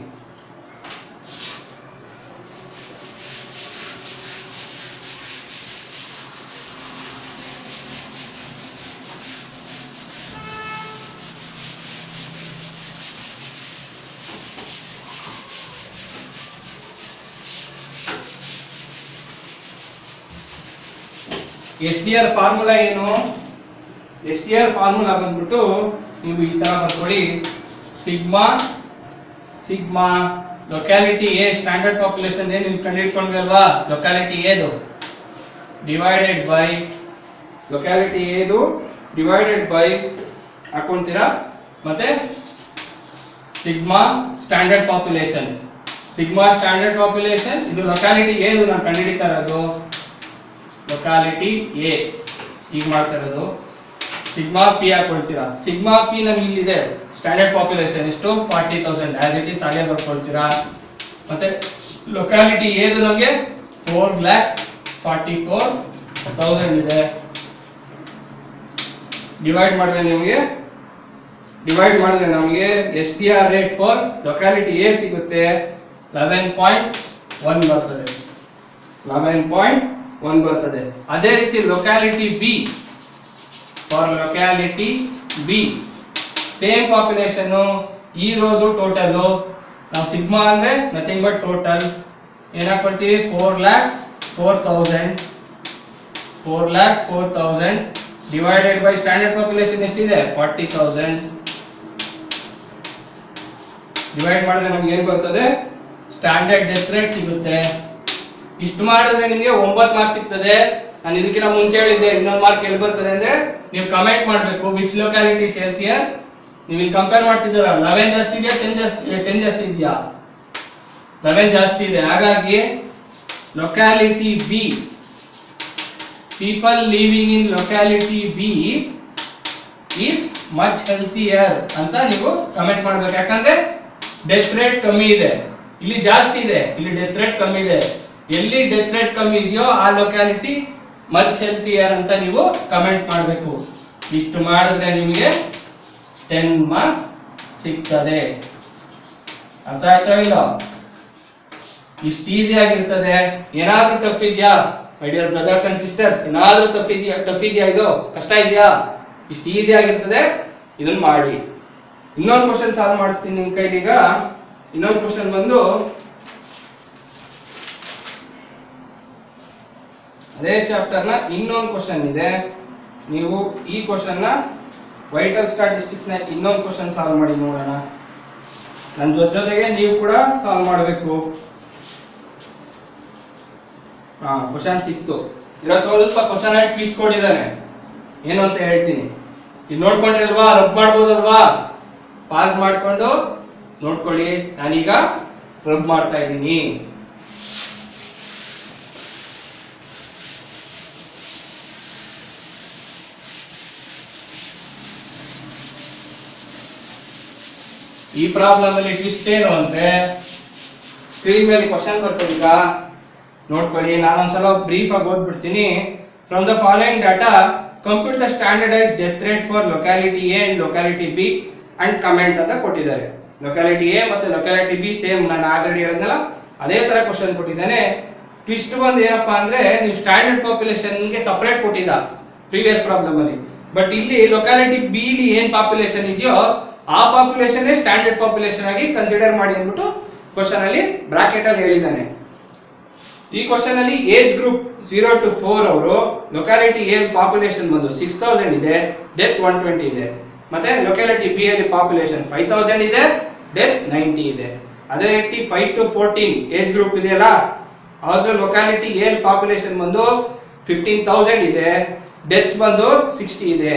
ಎಸ್ ಡಿ ಆರ್ ಫಾರ್ಮುಲಾ ಏನು? ಎಸ್ ಡಿ ಆರ್ ಫಾರ್ಮುಲಾ ಬಂದ್ಬಿಟ್ಟು ನೀವು ಈ ತರ ಬರ್ಕೊಳ್ಳಿ, sigma sigma locality A standard population ಏನು ನೀವು ಕಂಡುಹಿಡ್ಕೊಂಡ್ವಿ ಅಲ್ವಾ, ಲೊಕ್ಯಾಲಿಟಿ ಎದು ಡಿವೈಡೆಡ್ ಬೈ ಲೊಕ್ಯಾಲಿಟಿ ಎದು ಡಿವೈಡೆಡ್ ಬೈ ಹಾಕೊಂತೀರಾ, ಮತ್ತೆ sigma standard population, sigma standard population ಇದು ಲೊಕ್ಯಾಲಿಟಿ ಎದು ನಾನು ಕಂಡುಹಿಡಿತಾ ಇರೋದು, ಲೊಕ್ಯಾಲಿಟಿ ಎ ಈಗ ಮಾಡ್ತಾ ಇರೋದು, ಸಿಗ್ಮಾ ಪಿ ಹಾಕೊಳ್ತೀರಾ, ಸಿಗ್ಮಾ ಪಿ ನಮ್ಗೆ ಇಲ್ಲಿದೆ ಸ್ಟ್ಯಾಂಡರ್ಡ್ ಪಾಪ್ಯುಲೇಷನ್ ಎಷ್ಟು 40,000 ಆಸ್ ಇಟ್ ಈಸ್ ಹಾಗೆ ಬರ್ಕೊಳ್ತೀರಾ, ಮತ್ತೆ ಲೊಕ್ಯಾಲಿಟಿ ಎದು ನಮಗೆ 4,44,000 ಇದೆ, ಡಿವೈಡ್ ಮಾಡಿದ್ರೆ ನಮಗೆ S D R rate for locality A ಸಿಗುತ್ತೆ 11.1 ಬರ್ತದೆ, 11.1 ಬರ್ತದೆ. ಅದೇ ರೀತಿ locality B, for locality B same population ಇರೋದು ಟೋಟಲ್, ನಾವು ಸಿಗ್ಮಾ ಅಂದ್ರೆ ನಥಿಂಗ್ ಬಟ್ ಟೋಟಲ್ ಏನ್ ಹಾಕೊಳ್ತೀವಿ 4,04,000 ಡಿವೈಡೆಡ್ ಬೈ ಸ್ಟ್ಯಾಂಡರ್ಡ್ ಪಾಪ್ಯುಲೇಷನ್ ಎಷ್ಟಿದೆ 40,000 ಡಿವೈಡ್ ಮಾಡಿದ್ರೆ ನಮ್ಗೆ ಏನ್ ಬರ್ತದೆ ಸ್ಟ್ಯಾಂಡರ್ಡ್ ಡೆತ್ ರೇಟ್ ಸಿಗುತ್ತೆ. ಇಷ್ಟು ಮಾಡಿದ್ರೆ ನಿಮಗೆ 9 ಮಾರ್ಕ್ಸ್ ಸಿಗ್ತದೆ. ನಾನು ಇದಕ್ಕಿಂತ ಮುಂಚೆ ಹೇಳಿದ್ದೆ ಇನ್ನೊಂದು ಮಾರ್ಕ್ ಎಲ್ಲಿ ಬರ್ತದೆ ಅಂದ್ರೆ ನೀವು ಕಮೆಂಟ್ ಮಾಡಬೇಕು ವಿಚ್ ಲೊಕ್ಯಾಲಿಟೀಸ್ ಹೇಳ್ತೀಯ, ನೀವು ಇಲ್ಲಿ ಕಂಪೇರ್ ಮಾಡ್ತಿದ್ದೀರಾ 11 ಜಾಸ್ತಿ ಇದೆಯಾ 10 ಜಾಸ್ತಿ ಇದೆಯಾ, 11 ಜಾಸ್ತಿ ಇದೆ. ಹಾಗಾಗಿ locality B, people living in locality B is much healthier ಅಂತ ನೀವು ಕಮೆಂಟ್ ಮಾಡ್ಬೇಕು. ಯಾಕಂದ್ರೆ ಡೆತ್ ರೇಟ್ ಕಮ್ಮಿ ಇದೆ, ಇಲ್ಲಿ ಜಾಸ್ತಿ ಇದೆ, ಇಲ್ಲಿ ಡೆತ್ ರೇಟ್ ಕಮ್ಮಿ ಇದೆ. ಎಲ್ಲಿ ಡೆತ್ ರೇಟ್ ಕಮ್ಮಿ ಇದೆಯೋ ಆ ಲೊಕ್ಯಾಲಿಟಿ ಮಚ್ ಹೆಲ್ತಿಯರ್ ಅಂತ ನೀವು ಕಮೆಂಟ್ ಮಾಡಬೇಕು. ಇಷ್ಟು ಮಾಡಿದ್ರೆ ನಿಮಗೆ 10 ಮಾರ್ಕ್ಸ್ ಸಿಗ್ತದೆ. ಅರ್ಥ ಆಯ್ತಾ ಇಲ್ಲ? ಇಷ್ಟು ಈಸಿ ಆಗಿರ್ತದೆ. ಏನಾದ್ರೂ ಟಫ್ ಇದೆಯಾ my dear brothers and sisters? ಏನಾದ್ರೂ ಟಫ್ ಇದೆಯಾ? ಇದು ಕಷ್ಟ ಇದೆಯಾ? ಇಷ್ಟು ಈಸಿ ಆಗಿರ್ತದೆ, ಇದನ್ನ ಮಾಡಿ. ಇನ್ನೊಂದು ಕ್ವಶನ್ ಸಾಲ್ವ್ ಮಾಡಿಸ್ತೀನಿ ನಿಮ್ ಕೈಲಿ. ಈಗ ಇನ್ನೊಂದು ಕ್ವಶನ್ ಬಂದು ಅದೇ ಚಾಪ್ಟರ್ ನ ಇನ್ನೊಂದು ಕ್ವಶನ್ ಇದೆ. ನೀವು ಈ ಕ್ವಶನ್ ನ ವೈಟಲ್ ಸ್ಟಾಟಿಸ್ಟಿಕ್ಸ್ ನ ಇನ್ನೊಂದು ಕ್ವಶನ್ ಸಾಲ್ವ್ ಮಾಡಿ ನೋಡೋಣ. ನನ್ನ ಜೊತೆಗೆ ನೀವು ಕೂಡ ಸಾಲ್ವ್ ಮಾಡಬೇಕು. ಕ್ವಶನ್ ಸಿಕ್ತು. ಇರೋ ಸ್ವಲ್ಪ ಕ್ವಶನ್ ಆಗಿ ಟ್ವಿಸ್ಟ್ ಕೊಟ್ಟಿದ್ದಾನೆ, ಏನು ಅಂತ ಹೇಳ್ತೀನಿ. ಇದು ನೋಡ್ಕೊಂಡ್ರಲ್ವಾ, ರಬ್ ಮಾಡ್ಬೋದಲ್ವಾ? ಪಾಸ್ ಮಾಡ್ಕೊಂಡು ನೋಡ್ಕೊಳ್ಳಿ. ನಾನೀಗ ರಬ್ ಮಾಡ್ತಾ ಇದ್ದೀನಿ. ಈ ಪ್ರಾಬ್ಲಮ್ ಅಲ್ಲಿ ಟ್ವಿಸ್ಟ್ ಏನು ಅಂದ್ರೆ ಸ್ಕ್ರೀನ್ ಮೇಲೆ ಕ್ವಶನ್ ಬರ್ತದೆ, ಈಗ ನೋಡ್ಕೊಳ್ಳಿ. ನಾನೊಂದ್ಸಲ ಬ್ರೀಫ್ ಆಗಿ ಓದ್ಬಿಡ್ತೀನಿ. From the following data compute the standardise death rate for locality A and locality B and comment ಅಂತ ಕೊಟ್ಟಿದ್ದಾರೆ. ಲೊಕ್ಯಾಲಿಟಿ ಎ ಮತ್ತೆ ಲೊಕ್ಯಾಲಿಟಿ ಬಿ ಸೇಮ್ ನಾನು ಆಲ್ರೆಡಿ ಹೇಳಿದ್ನಲ್ಲ ಅದೇ ತರ ಕ್ವಶನ್ ಕೊಟ್ಟಿದ್ದಾನೆ. ಟ್ವಿಸ್ಟ್ ಬಂದು ಏನಪ್ಪಾ ಅಂದ್ರೆ ನೀವು ಸ್ಟ್ಯಾಂಡರ್ಡ್ ಪಾಪ್ಯುಲೇಷನ್ ಗೆ ಸಪರೇಟ್ ಕೊಟ್ಟಿದ್ದ ಪ್ರೀವಿಯಸ್ ಪ್ರಾಬ್ಲಮ್ ಅಲ್ಲಿ, ಬಟ್ ಇಲ್ಲಿ ಲೊಕ್ಯಾಲಿಟಿ ಬಿ ಏನ್ ಪಾಪ್ಯುಲೇಷನ್ ಇದೆಯೋ ಆ ಪಾಪ್ಯುಲೇಷನ್ ಸ್ಟ್ಯಾಂಡರ್ಡ್ ಪಾಪ್ಯುಲೇಷನ್ ಆಗಿ ಕನ್ಸಿಡರ್ ಮಾಡಿ ಅಂದ್ಬಿಟ್ಟು ಕ್ವಶನ್ ಅಲ್ಲಿ ಬ್ರಾಕೆಟ್ ಅಲ್ಲಿ ಹೇಳಿದ್ದಾನೆ. ಈ ಕ್ವಶನ್ ಅಲ್ಲಿ ಏಜ್ ಗ್ರೂಪ್ 0 to 4 ಅವರು ಲೊಕ್ಯಾಲಿಟಿ ಎ ಪಾಪ್ಯುಲೇಷನ್ ಬಂದು 6,000 ಇದೆ, ಡೆತ್ 120 ಇದೆ. ಮತ್ತೆ ಲೊಕ್ಯಾಲಿಟಿ ಬಿ ಅಲ್ಲಿ ಪಾಪ್ಯುಲೇಷನ್ 5,000 ಇದೆ, ಡೆತ್ 90 ಇದೆ. ಅದೇ ರೀತಿ 5 to 14 ಏಜ್ ಗ್ರೂಪ್ ಇದೆಯಲ್ಲ, ಅವ್ರ ಲೊಕ್ಯಾಲಿಟಿ ಎ ಪಾಪ್ಯುಲೇಷನ್ ಬಂದು 15,000 ಇದೆ, ಡೆತ್ಸ್ ಬಂದು 60 ಇದೆ.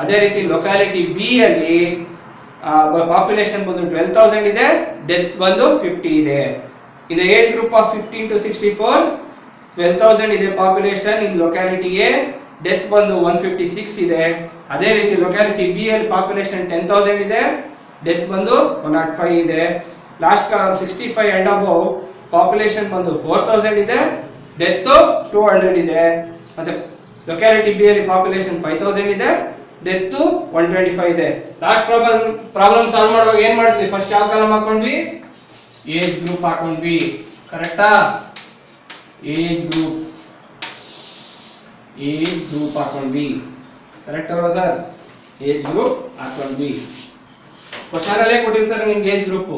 ಅದೇ ರೀತಿ ಲೊಕ್ಯಾಲಿಟಿ ಬಿ ಅಲ್ಲಿ ಪಾಪ್ಯುಲೇಷನ್ ಬಂದು 12,000 ಇದೆ, ಡೆತ್ ಬಂದು 50 ಇದೆ. In the age group of 15 to 64 12,000 ಇದೆ population in locality A, death ಬಂದು 156 ಇದೆ. ಅದೇ ರೀತಿ ಲೊಕ್ಯಾಲಿಟಿ ಬಿ ಅಲ್ಲಿ ಪಾಪ್ಯುಲೇಷನ್ 10,000 ಇದೆ, ಡೆತ್ ಬಂದು 105 ಇದೆ. Last column 65 and above population ಬಂದು 4,000 ಇದೆ, ಡೆತ್ 200 ಇದೆ. ಮತ್ತೆ ಲೊಕ್ಯಾಲಿಟಿ ಬಿ ಅಲ್ಲಿ ಪಾಪ್ಯುಲೇಷನ್ 5,000 ಇದೆ, ಡೆತ್ 125 ಇದೆ. ಲಾಸ್ಟ್ ಪ್ರಾಬ್ಲಮ್ ಸಾಲ್ವ್ ಮಾಡುವಾಗ ಏನ್ ಮಾಡಿದ್ವಿ? ಫಸ್ಟ್ ಯಾವ ಕಾಲಮ್ ಹಾಕೊಂಡ್ವಿ? ಏಜ್ ಗ್ರೂಪ್ ಹಾಕೊಂಡ್ವಿ. ಕರೆಕ್ಟಾ? ಏಜ್ ಗ್ರೂಪ್ ಹಾಕೊಂಡ್ವಿ. ಕರೆಕ್ಟ್ ಅಲ್ವಾ ಸರ್? ಏಜ್ ಗ್ರೂಪ್ ಹಾಕೊಂಡ್ವಿ. ಕ್ವಶನ್ ಅಲ್ಲೇ ಕೊಟ್ಟಿರ್ತಾರೆ ನಿಮ್ಗೆ age group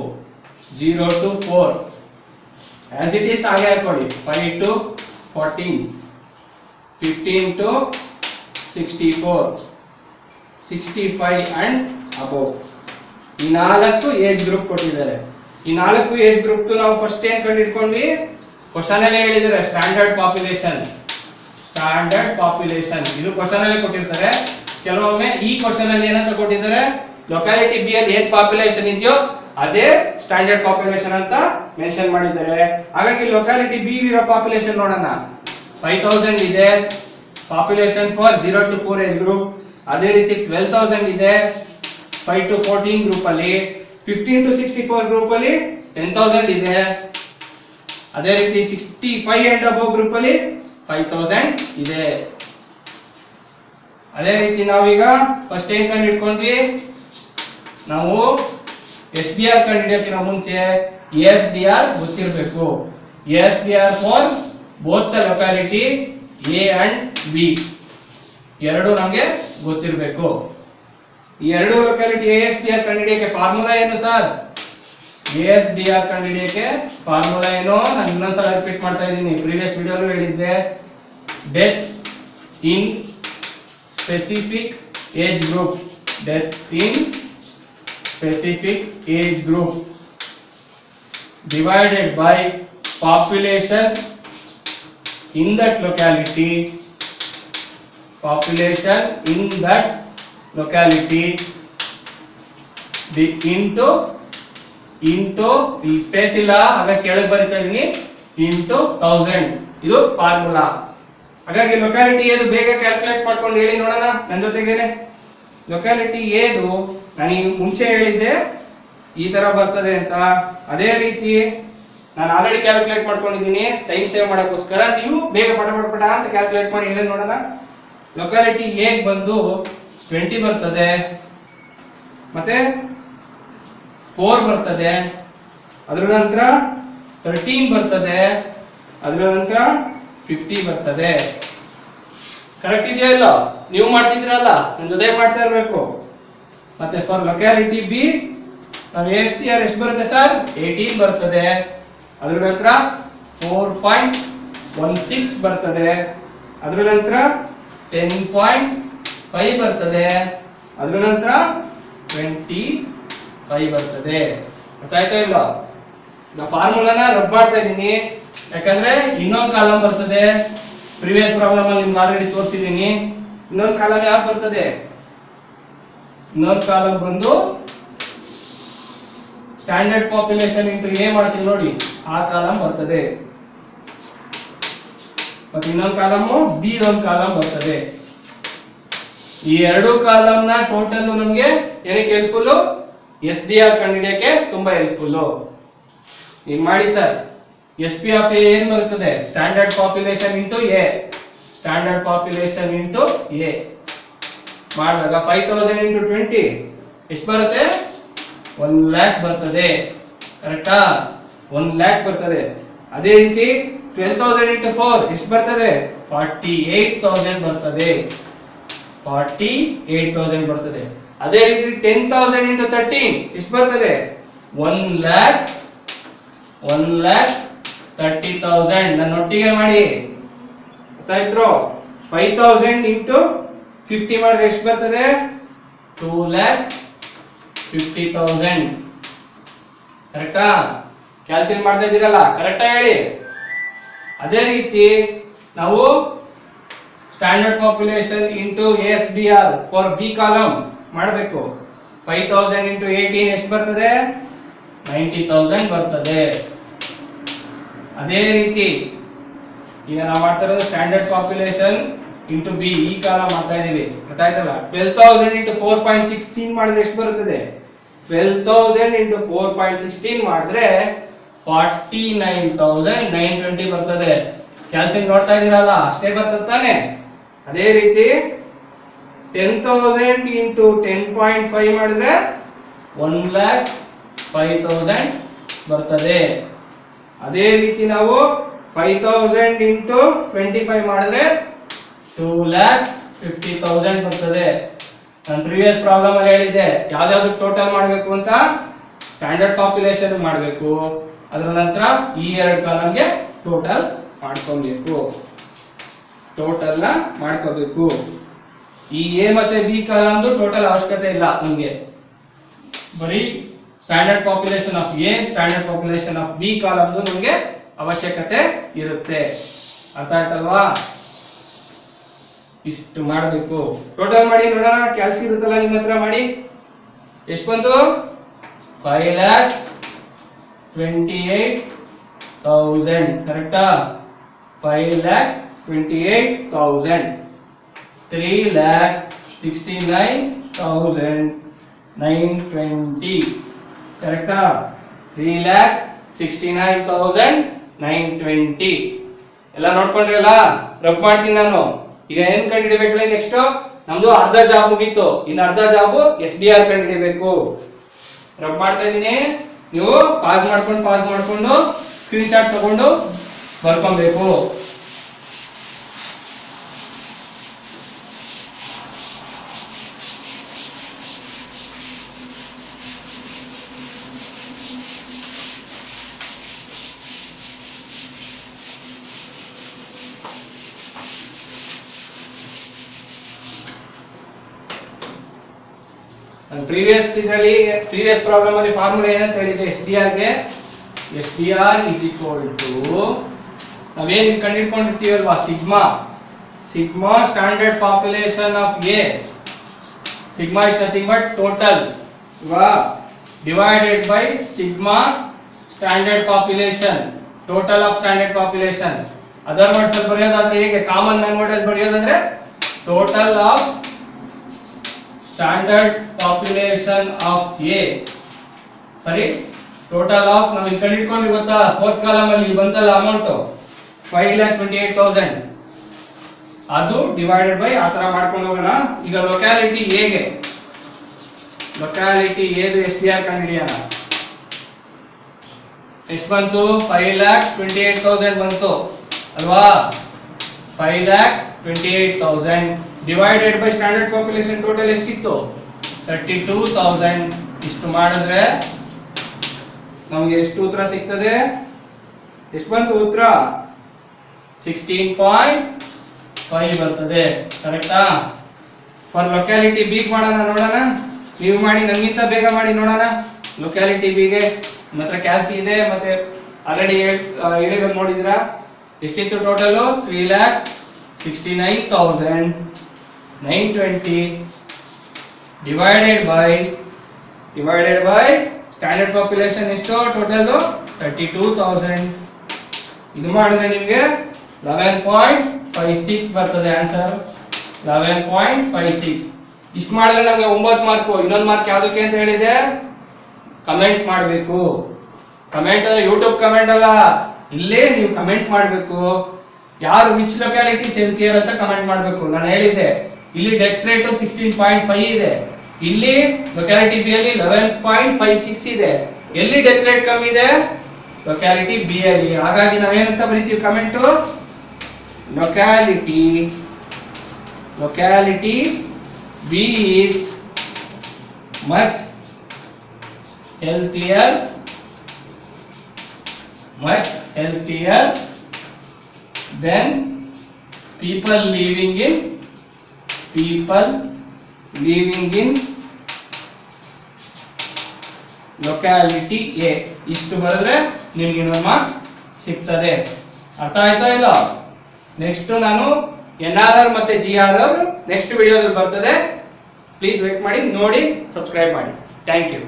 0 to 4 as it is ಹಾಗೆ ಹಾಕೊಳ್ಳಿ. 5 to 14 15 to 64, 65 and above. ಈ 4 ಏಜ್ ಗ್ರೂಪ್ ಕೊಟ್ಟಿದ್ದಾರೆ. ಈ 4 ಏಜ್ ಗ್ರೂಪ್ ನಾವು ಫಸ್ಟ್ ಏನ್ ಕಂಡು ಹಿಡ್ಕೊಂಡ್ವಿ, ಕ್ವಶನ್ ಅಲ್ಲಿ ಹೇಳಿದ್ದಾರೆ ಸ್ಟ್ಯಾಂಡರ್ಡ್ ಪಾಪ್ಯುಲೇಷನ್. ಇದು ಕ್ವಶನ್ ಅಲ್ಲಿ ಕೊಟ್ಟಿರ್ತಾರೆ. ಕೆಲವೊಮ್ಮೆ ಈ ಕ್ವಶನ್ ಅಲ್ಲಿ ಏನಂತ ಕೊಟ್ಟಿದ್ದಾರೆ, ಲೊಕ್ಯಾಲಿಟಿ ಬಿ ಅಲ್ಲಿ ಏನ್ ಪಾಪ್ಯುಲೇಷನ್ ಇದೆಯೋ ಅದೇ ಸ್ಟ್ಯಾಂಡರ್ಡ್ ಪಾಪ್ಯುಲೇಷನ್ ಅಂತ ಮೆನ್ಷನ್ ಮಾಡಿದ್ದಾರೆ. ಹಾಗಾಗಿ ಲೊಕ್ಯಾಲಿಟಿ ಬಿ ಇರೋ ಪಾಪ್ಯುಲೇಷನ್ ನೋಡೋಣ. 5000 ಇದೆ population for 0 to 4 age group. ಅದೇ ರೀತಿ 12000 ಇದೆ 5 to 14 ಗ್ರೂಪ್ ಅಲ್ಲಿ. 15 to 64 ಗ್ರೂಪ್ ಅಲ್ಲಿ 10000 ಇದೆ. ಅದೇ ರೀತಿ 65 and above ಗ್ರೂಪ್ ಅಲ್ಲಿ 5000 ಇದೆ. ಅದೇ ರೀತಿ ನಾವೀಗ ಫಸ್ಟ್ ಏನ್ ಕಂಡು ಹಿಡ್ಕೊಂಡ್ವಿ, ನಾವು SDR ಕಂಡು ಹಿಡಿಯೋಕ್ಕಿಂತ ಮುಂಚೆ ASDR ಗೊತ್ತಿರಬೇಕು. ASDR for both the locality A and B ಎರಡು ನಮಗೆ ಗೊತ್ತಿರಬೇಕು. ಈ ಎರಡು ಲೊಕ್ಯಾಲಿಟಿ ASDR ಕಂಡು ಹಿಡಿಯೋಕೆ ಫಾರ್ಮುಲಾ ಏನು ಸರ್? ASDR ಕಂಡು ಹಿಡಿಯೋಕೆ ಫಾರ್ಮುಲಾ ಏನು? ನಾನು ಇನ್ನೊಂದ್ಸಲ ರಿಪೀಟ್ ಮಾಡ್ತಾ ಇದ್ದೀನಿ, ಪ್ರೀವಿಯಸ್ ವಿಡಿಯೋಲು ಹೇಳಿದ್ದೆ. Death in specific age group, death in specific age group divided by population in that locality, population in that locality into ಈ ಸ್ಪೇಸ್ ಇಲ್ಲ ಆಗ ಕೆಳಗೆ ಬರೀತಾ ಇದೀನಿ into 1000. ಇದು ಫಾರ್ಮುಲಾ. ಹಾಗಾಗಿ ಲೊಕ್ಯಾಲಿಟಿ ಏದು ಬೇಗ ಕ್ಯಾಲ್ಕುಲೇಟ್ ಮಾಡ್ಕೊಂಡು ಹೇಳಿ ನೋಡೋಣ ನನ್ನ ಜೊತೆಗೇನೆ. ಲೊಕ್ಯಾಲಿಟಿ ಏದು ನಾನು ಈಗ ಮುಂಚೆ ಹೇಳಿದ್ದೆ ಈ ತರ ಬರ್ತದೆ ಅಂತ. ಅದೇ ರೀತಿ ನಾನು ಆಲ್ರೆಡಿ ಕ್ಯಾಲ್ಕುಲೇಟ್ ಮಾಡ್ಕೊಂಡಿದ್ದೀನಿ ಟೈಮ್ ಸೇವ್ ಮಾಡೋಕ್ಕೋಸ್ಕರ. ನೀವು ಬೇಗ ಪಟ ಅಂತ ಕ್ಯಾಲ್ಕುಲೇಟ್ ಮಾಡಿ ಹೇಳಿ ನೋಡೋಣ. ಲೊಕ್ಯಾಲಿಟಿ ಎ ಬಂದು 20 ಬರ್ತದೆ, ಮತ್ತೆ 4 ಬರ್ತದೆ, ಅದರ ನಂತರ 13 ಬರ್ತದೆ, ಅದರ ನಂತರ 50 ಬರ್ತದೆ. ಕರೆಕ್ಟ್ ಇದೆಯಾ ಇಲ್ಲ? ನೀವು ಮಾಡ್ತಿದ್ರಲ್ಲ, ನನ್ನ ಜೊತೆ ಮಾಡ್ತಾ ಇರಬೇಕು. ಮತ್ತೆ ಫಾರ್ ಲೊಕ್ಯಾಲಿಟಿ ಬಿ ನಾವು ASDR ಎಷ್ಟು ಬರುತ್ತೆ ಸರ್? 18 ಬರ್ತದೆ, ಅದರ ನಂತರ 4.16 ಬರ್ತದೆ, ಅದರ ನಂತರ 10.5 ಬರ್ತದೆ, ಅದರ ನಂತರ 25 ಬರ್ತದೆ. ಗೊತ್ತಾಯ್ತಾ ಇಲ್ಲ? ನಾ ಫಾರ್ಮುಲಾನ ರಬ್ ಮಾಡ್ತಾ ಇದ್ದೀನಿ, ಯಾಕಂದ್ರೆ ಇನ್ನೊಂದು ಕಾಲಮ್ ಬರ್ತದೆ. ಪ್ರೀವಿಯಸ್ ಪ್ರಾಬ್ಲಮ್ ಅಲ್ಲಿ ನಿಮ್ಗೆ ಆಲ್ರೆಡಿ ತೋರಿಸಿದ್ದೀನಿ. ಇನ್ನೊಂದು ಕಾಲಮ್ ಯಾವ್ದು ಬರ್ತದೆ? ಇನ್ನೊಂದು ಕಾಲಮ್ ಬಂದು ಸ್ಟ್ಯಾಂಡರ್ಡ್ ಪಾಪ್ಯುಲೇಷನ್ ಇಂಟು ಎ ಮಾಡ್ತೀವಿ ನೋಡಿ, ಆ ಕಾಲಮ್ ಬರ್ತದೆ. ಮತ್ತೆ ಇನ್ನೊಂದು ಕಾಲಮು ಬಿ ಒಂದು ಕಾಲಮ್ ಬರ್ತದೆ. ಈ ಎರಡು ಕಾಲಮ್ ನ ಟೋಟಲ್ ನಮ್ಗೆ ಏನಕ್ಕೆ ಹೆಲ್ಪ್ಫುಲ್? SDR ಕಂಡುಹಿಡಿಯಕ್ಕೆ ತುಂಬಾ ಹೆಲ್ಪ್ಫುಲ್. ಈಗ ಮಾಡಿ ಸರ್, SP ಆಫ್ ಎ ಏನ್ ಬರ್ತದೆ? Standard population into A, standard population into A ಮಾಡಿದಾಗ 5000 ಇಂಟು 20 ಎಷ್ಟು ಬರುತ್ತೆ? 1 lakh ಬರ್ತದೆ. ಕರೆಕ್ಟಾ? 1 lakh ಬರ್ತದೆ. ಅದೇ ರೀತಿ 12000 ಇಂಟು 4 ಎಷ್ಟು ಬರ್ತದೆ? 48,000 ಬರ್ತದೆ. 48,000 ಬರ್ತದೆ. ಅದೇ ರೀತಿ 10,000 ಇಂಟು 13 ಎಷ್ಟು ಬರ್ತದೆ? 1,30,000. ನನ್ನ ಒಟ್ಟಿಗೆ ಮಾಡಿ, ಗೊತ್ತಾಯ್ತು? 5,000 ಇಂಟು 50 ಮಾಡಿದ್ರೆ ಎಷ್ಟು ಬರ್ತದೆ? 2,50,000. ಕರೆಕ್ಟಾ? ಕ್ಯಾಲ್ಸಿಯಂ ಮಾಡ್ತಾ ಇದ್ದೀರಲ್ಲ, ಕರೆಕ್ಟಾ ಹೇಳಿ. ಅದೇ ರೀತಿ ನಾವು standard population into ASDR for B column ಮಾಡಬೇಕು. 5,000 ಇಂಟು 18 ಎಷ್ಟು ಬರ್ತದೆ? 90,000 ಬರ್ತದೆ. ಅದೇ ರೀತಿ ಈಗ ನಾವು ಮಾಡ್ತಾ ಇರೋದು ಸ್ಟ್ಯಾಂಡರ್ಡ್ ಪಾಪ್ಯುಲೇಷನ್ ಇಂಟು ಬಿ, ಈ ಕಾಲಮ್ ಮಾಡ್ತಾ ಇದೀವಿ. ಗೊತ್ತಾಯ್ತಲ್ಲ? 12,000 ಇಂಟು 4.16 ಮಾಡಿದ್ರೆ ಎಷ್ಟು ಬರುತ್ತದೆ? 12,000 ಇಂಟು 4.16 ಮಾಡಿದ್ರೆ 49,920 ಬರ್ತದೆ. ಕ್ಯಾಲ್ಸಿಯಂ ನೋಡ್ತಾ ಇದೀರಲ್ಲ, ಅಷ್ಟೇ ಬರ್ತದೆ ತಾನೆ? ಅದೇ ರೀತಿ 10,000 ಇಂಟು 10.5 ಮಾಡಿದ್ರೆ 1,05,000 ಬರ್ತದೆ. ಅದೇ ರೀತಿ ನಾವು 5,000 ಇಂಟು 25 ಮಾಡಿದ್ರೆ 2,50,000 ಬರ್ತದೆ. ನಾನು ಪ್ರೀವಿಯಸ್ ಪ್ರಾಬ್ಲಮ್ ಅಲ್ಲಿ ಹೇಳಿದ್ದೆ ಯಾವ್ದಾದ್ರು ಟೋಟಲ್ ಮಾಡಬೇಕು ಅಂತ ಸ್ಟ್ಯಾಂಡರ್ಡ್ ಪಾಪ್ಯುಲೇಷನ್ ಮಾಡಬೇಕು, ಅದರ ನಂತರ ಈ ಎರಡು ಕಾಲಮ್ಗೆ ಟೋಟಲ್ ಮಾಡ್ಕೊಬೇಕು. ಟೋಟಲ್ ನ ಮಾಡ್ಕೋಬೇಕು. ಈ ಎ ಮತ್ತೆ ಬಿ ಕಾಲಮ್ದು ಟೋಟಲ್ ಅವಶ್ಯಕತೆ ಇಲ್ಲ ನಮ್ಗೆ, ಬರೀ standard population of A standard population of B ಕಾಲಮ್ದು ನಮ್ಗೆ ಅವಶ್ಯಕತೆ ಇರುತ್ತೆ. ಅರ್ಥ ಆಯ್ತಲ್ವಾ? ಇಷ್ಟು ಮಾಡಬೇಕು. ಟೋಟಲ್ ಮಾಡಿ ನೋಡೋಣ. ಕ್ಯಾಲ್ಸಿ ಇರುತ್ತಲ್ಲ ನಿಮ್ಮ ಹತ್ರ, ಮಾಡಿ. ಎಷ್ಟು ಬಂತು? 5,28,000 ಕರೆಕ್ಟಾ? 5,28,000. 3,69,920 ಕರೆಕ್ಟಾ? 3,69,920 ಎಲ್ಲ ನೋಡ್ಕೊಂಡ್ರಲ್ಲ? ರಬ್ ಮಾಡ್ತೀನಿ ನಾನು. ಈಗ ಏನ್ ಕಂಡುಹಿಡಿಬೇಕು? ನೆಕ್ಸ್ಟ್ ನಮ್ದು ಅರ್ಧ ಜಾಬ್ ಮುಗೀತು, ಇನ್ನು ಅರ್ಧ ಜಾಬ್ SDR ಕಂಡುಹಿಡಿಬೇಕು. ರಬ್ ಮಾಡ್ತಾ ಇದೀನಿ, ನೀವು ಪಾಸ್ ಮಾಡ್ಕೊಂಡು ಸ್ಕ್ರೀನ್ ಶಾಟ್ ತಗೊಂಡು ಬರ್ಕೊಬೇಕು. ಪ್ರೀವಿಯಸ್ ಪ್ರಾಬ್ಲಮ್ ಅಲ್ಲಿ ಫಾರ್ಮುಲಾ ಏನಂತ ಹೇಳಿದೆ SDR ಗೆ? SDR is equal to ನಾವೇನ್ ಕಂಡುಹಿಡ್ಕೊಂಡಿರ್ತೀವಲ್ವಾ, sigma standard population of A. Sigma is nothing but total divided by sigma standard population, total of standard population. Other words ಅಲ್ಲಿ ಬರೆಯೋದಾದ್ರೆ ಹೇಗೆ? ಕಾಮನ್ ಮೆಥಡ್ ಅಲ್ಲಿ ಬರೆಯೋದಾದ್ರೆ total of standard population of A. ಸರಿ, total of ನಾವು ಇಲ್ಲಿ ಕಂಡುಹಿಡ್ಕೊಂಡ್ವಿ ಗೊತ್ತಾ? Fourth column ಅಲ್ಲಿ ಬಂತಲ್ಲ ಅಮೌಂಟ್ 5,28,000, ಅದು ಡಿವೈಡೆಡ್ ಬೈ ಆ ತರ ಮಾಡ್ಕೊಂಡು ಹೋಗೋಣ. ಈಗ ಲೊಕ್ಯಾಲಿಟಿ ಎಗೆ, ಲೊಕ್ಯಾಲಿಟಿ ಎದು SDR ಕಂಡುಹಿಡಿಯೋಣ. ಎಷ್ಟು ಬಂತು? 5,28,000 ಬಂತು ಅಲ್ವಾ? 5,28,000 divided by standard population total ಎಷ್ಟಿತ್ತು? 32,000. ಇಷ್ಟು ಮಾಡಿದ್ರೆ ನಮಗೆ ಎಷ್ಟು ಉತ್ತರ ಸಿಗ್ತದೆ? ಎಷ್ಟು ಬಂತು ಉತ್ತರ? 16.5 ಬರ್ತದೆ. ಕರೆಕ್ಟಾ? ಫಾರ್ ಲೊಕ್ಯಾಲಿಟಿ ಬಿ ಮಾಡೋಣ, ನೋಡೋಣ. ನೀವು ಮಾಡಿ, ನಮ್ಗಿಂತ ಬೇಗ ಮಾಡಿ ನೋಡೋಣ. ಲೊಕ್ಯಾಲಿಟಿ ಬಿಗೆ ನಮ್ಮ ಹತ್ರ ಕ್ಯಾಲ್ಸಿ ಇದೆ, ಮತ್ತೆ ಆಲ್ರೆಡಿ ಹೇಳಿರೋದು ನೋಡಿದಿರಾ. ಎಷ್ಟಿತ್ತು total? 3,69,920 divided by standard population ಎಷ್ಟು ಟೋಟಲ್? 32,000. ಇದು ಮಾಡಿದ್ರೆ ನಿಮಗೆ 11.56 ಬರ್ತದೆ ಆನ್ಸರ್. 11.56. ಇಷ್ಟು ಮಾಡಿದ್ರೆ ನಮಗೆ 9 ಮಾರ್ಕ್. ಇನ್ನೊಂದು ಮಾರ್ಕ್ ಯಾವ್ದಕ್ಕೆ ಅಂತ ಹೇಳಿದೆ? ಕಮೆಂಟ್ ಮಾಡಬೇಕು. ಕಮೆಂಟ್ ಯೂಟ್ಯೂಬ್ ಕಮೆಂಟ್ ಅಲ್ಲ, ಇಲ್ಲೇ ನೀವು ಕಮೆಂಟ್ ಮಾಡಬೇಕು. ಯಾರು ವಿಚ್ ಲೊಕ್ಯಾಲಿಟೀಸ್ ಹೇಳ್ತೀರ ಅಂತ ಕಮೆಂಟ್ ಮಾಡಬೇಕು. ನಾನು ಹೇಳಿದ್ದೆ ಇಲ್ಲಿ ಡೆತ್ ರೇಟ್ 16.5 ಇದೆ, ಇಲ್ಲಿ ಲೊಕ್ಯಾಲಿಟಿ ಬಿ ಅಲ್ಲಿ 11.56 ಇದೆ. ಎಲ್ಲಿ ಡೆತ್ ರೇಟ್ ಕಮ್ಮಿ ಇದೆ? ಲೊಕ್ಯಾಲಿಟಿ ಬಿ ಅಲ್ಲಿ. ಹಾಗಾಗಿ ನಾವೇನಂತ ಬರೀತೀವಿ comment? Locality B is much healthier than people living in locality A. ಇಷ್ಟು ಬರೆದ್ರೆ ನಿಮ್ಗೆ ಇನ್ನೊಂದು ಮಾರ್ಕ್ಸ್ ಸಿಗ್ತದೆ. ಅರ್ಥ ಆಯ್ತಾ ಇಲ್ಲ? ನೆಕ್ಸ್ಟ್ ನಾನು NRR ಮತ್ತೆ GRR ನೆಕ್ಸ್ಟ್ ವಿಡಿಯೋದಲ್ಲಿ ಬರ್ತದೆ. ಪ್ಲೀಸ್ ವೇಟ್ ಮಾಡಿ, ನೋಡಿ, ಸಬ್ಸ್ಕ್ರೈಬ್ ಮಾಡಿ. Thank you.